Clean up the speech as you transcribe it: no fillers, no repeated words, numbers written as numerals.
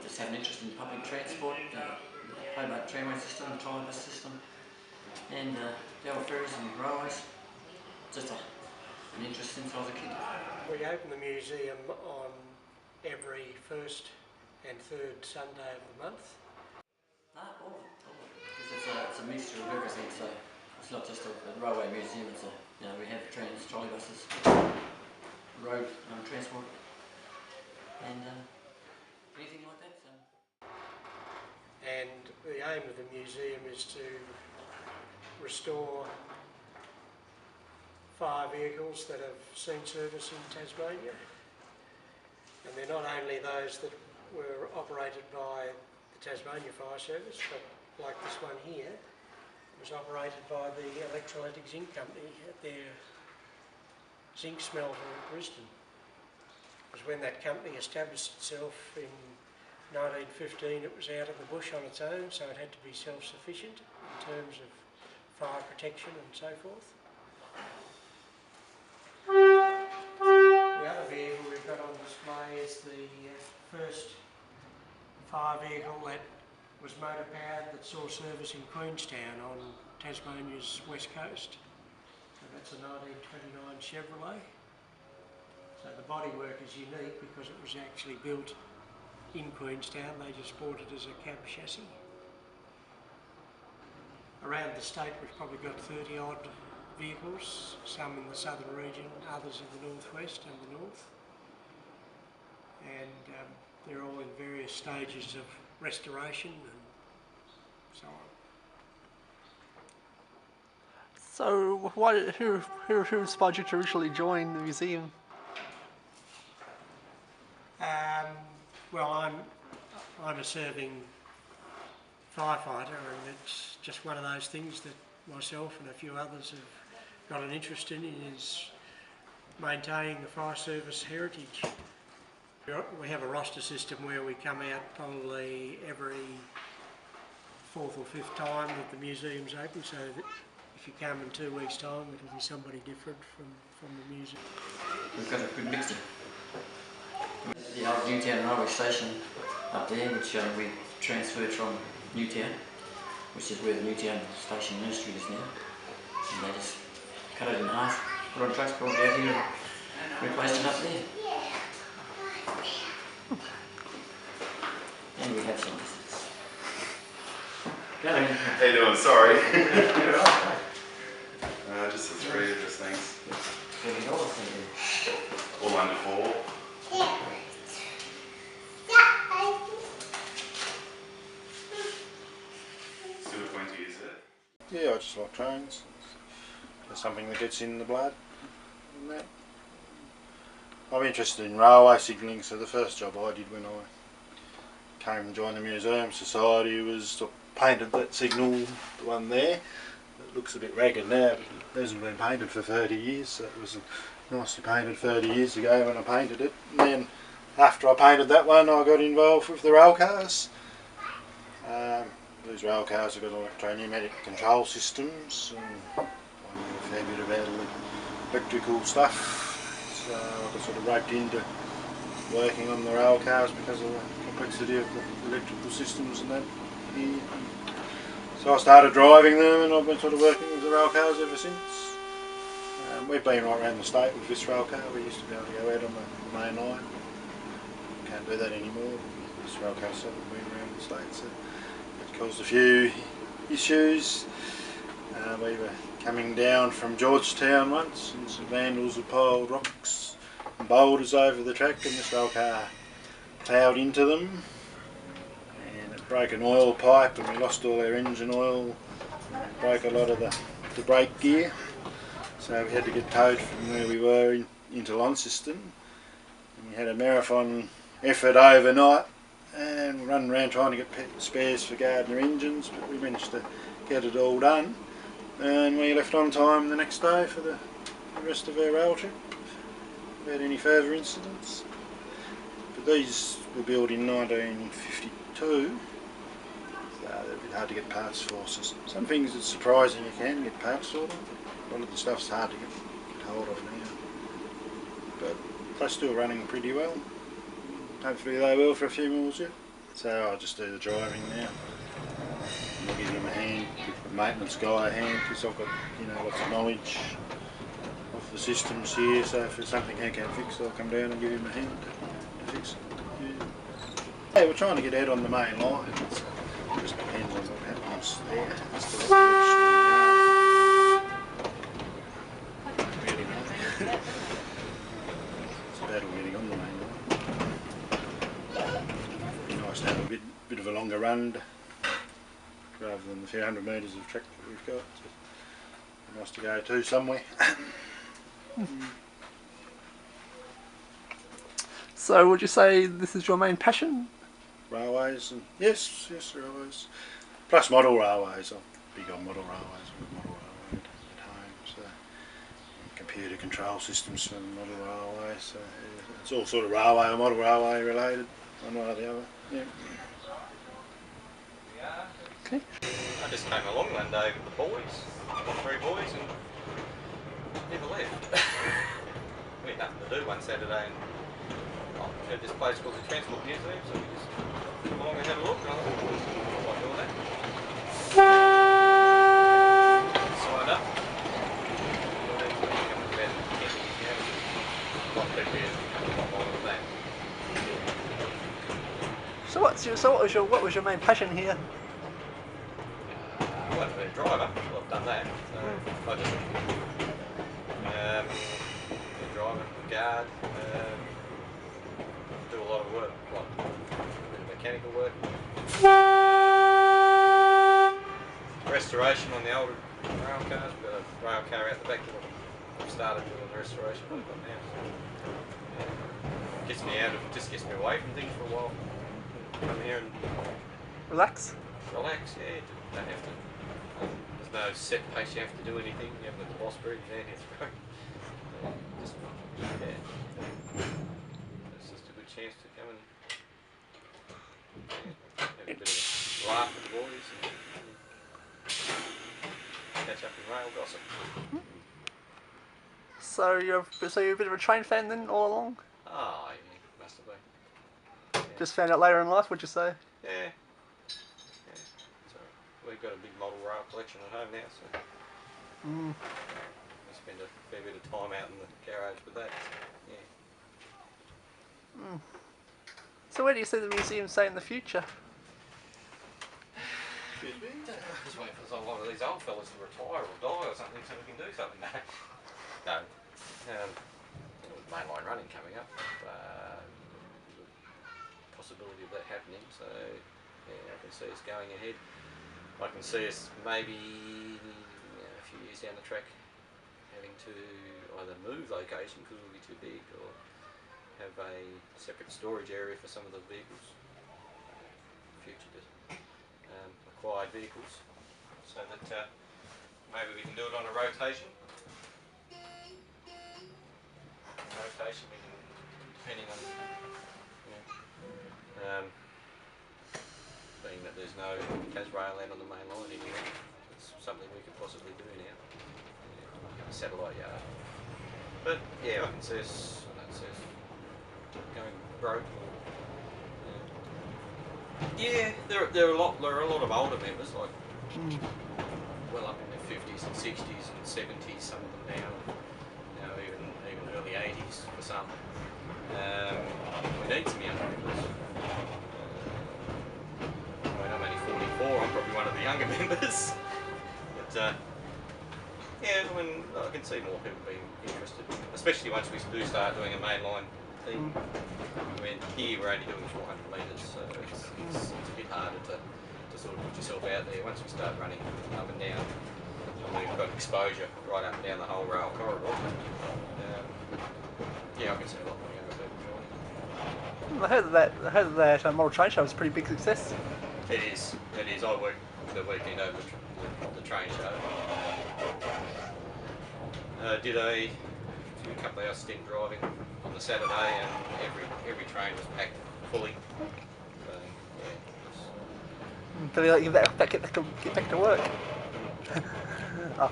just have an interest in public transport, the Hobart tramway system, the trolleybus system, and the old ferries and railways. Just an interest since I was a kid. We open the museum on every first and third Sunday of the month. Because it's a mixture of everything, so it's not just a railway museum, it's we have trolleybuses, road transport, and anything like that. So. And the aim of the museum is to restore 5 vehicles that have seen service in Tasmania, and they're not only those that were operated by the Tasmania Fire Service, but like this one here, was operated by the Electrolytic Zinc Company at their zinc smelter at Brisbane. Because when that company established itself in 1915, it was out of the bush on its own, so it had to be self-sufficient in terms of fire protection and so forth. The other vehicle we've got on display is the first fire vehicle that was motor powered that saw service in Queenstown on Tasmania's west coast. So that's a 1929 Chevrolet. So the bodywork is unique because it was actually built in Queenstown. They just bought it as a cab chassis. Around the state we've probably got 30 odd vehicles, some in the southern region, others in the northwest and the north. And they're all in various stages of restoration and so on. So, who inspired you to originally join the museum? Well, I'm a serving firefighter, and it's just one of those things that myself and a few others have got an interest in, is maintaining the fire service heritage. We have a roster system where we come out probably every 4th or 5th time that the museum's open, so that if you come in 2 weeks' time, it'll be somebody different from the museum. We've got a good mixture. The old Newtown railway station up there, which we transferred from Newtown, which is where the Newtown Station Ministry is now. And they just cut it in half, put on trucks, brought it out here and replaced it up there. And we have some visitors. How you doing? Sorry. Just the 3 of us, thanks. All under 4. Still 20, is it? Yeah, I just like trains. It's something that gets in the blood. And that. I'm interested in railway signalling, so the first job I did when I came and joined the Museum Society was to painted that signal, the one there. It looks a bit ragged now, but it hasn't been painted for 30 years, so it was nicely painted 30 years ago when I painted it. And then after I painted that one, I got involved with the rail cars. These rail cars have got electro-pneumatic control systems, and I know a fair bit about electrical stuff. So I got sort of roped into working on the rail cars because of the complexity of the electrical systems and that here. So I started driving them, and I've been sort of working with the rail cars ever since. We've been right around the state with this rail car. We used to be able to go out on the main line. Can't do that anymore. This rail car sort of been around the state, so it caused a few issues. We were coming down from Georgetown once, and some vandals had piled rocks and boulders over the track, and this rail car ploughed into them, and it broke an oil pipe, and we lost all our engine oil, broke a lot of the brake gear, so we had to get towed from where we were into Launceston, and we had a marathon effort overnight and run around trying to get spares for Gardner engines, but we managed to get it all done, and we left on time the next day for the rest of our rail trip without any further incidents. But these were built in 1952, so they're a bit hard to get parts for. So some things it's surprising you can get parts for them, but a lot of the stuff's hard to get hold of now. But they're still running pretty well. Hopefully they will for a few more yet. So I'll just do the driving now. I'll give him a hand, give the maintenance guy a hand, because I've got, you know, lots of knowledge of the systems here, so if there's something he can fix, I'll come down and give him a hand to fix it. Yeah. Hey, we're trying to get out on the main line. It just depends on what happens there. That's the really nice. It's a battle getting on the main line. It'd be nice to have a bit of a longer run rather than the few hundred metres of track that we've got. It's nice to go to somewhere. So would you say this is your main passion? Railways, and yes, railways. Plus model railways. I'm big on model railways. I've got a model railway at home, so computer control systems for the model railways. So yeah, it's all sort of railway or model railway related, one way or the other. Yeah. Okay. I just came along one day with the boys, 3 boys, and never left. We had nothing to do one Saturday, and I heard this place called the Transport Museum, so we just came along and had a look, and I thought, I like doing that. Signed up. So what was your main passion here? I wasn't a driver, well, I've done that. So I just driver, guard, do a lot of work, like a bit of mechanical work. Restoration on the older rail cars. We've got a rail car out the back that we've started doing the restoration on now. So, gets me out of, just gets me away from things for a while. Come here and Relax? relax, yeah, don't have to. There's no set pace you have to do anything. You haven't got the boss breathing down your throat. Just, yeah. It's just a good chance to come and have a bit of a laugh with the boys and catch up in rail gossip. So you're a bit of a train fan then, all along? Oh, yeah, must have been. Yeah. Just found out later in life, would you say? Yeah. So we've got a big model rail collection at home now, so we spend a fair bit of time out in the garage with that. So, yeah. So where do you see the museum say in the future? Excuse me? Just waiting for a lot of these old fellas to retire or die or something so we can do something. No. Mainline running coming up. Possibility of that happening, so yeah, I can see us going ahead. I can see us maybe a few years down the track having to either move location because it'll be too big, or have a separate storage area for some of the vehicles, future acquired vehicles, so that maybe we can do it on a rotation. We can, depending on, being that there's no Tasrail land on the main line anymore, it's something we could possibly do now. A satellite yard. But yeah, I can see us going broke. Yeah, there are a lot of older members, like well up in their 50s and 60s and 70s, some of them now. Even early 80s for some. We need some younger members. I'm only 44, I'm probably one of the younger members. But yeah, I mean, I can see more people being interested, especially once we do start doing a mainline thing. I mean, here we're only doing 400 metres, so it's a bit harder to sort of put yourself out there. Once we start running up and down, we've got exposure right up and down the whole rail corridor. Yeah, I can see a lot more younger people joining. I heard that model train show was a pretty big success. It is. I work the weekend over the train show. Did a couple of hours stint driving on the Saturday, and every train was packed fully. So yeah. Feel like you better get back to work. Oh.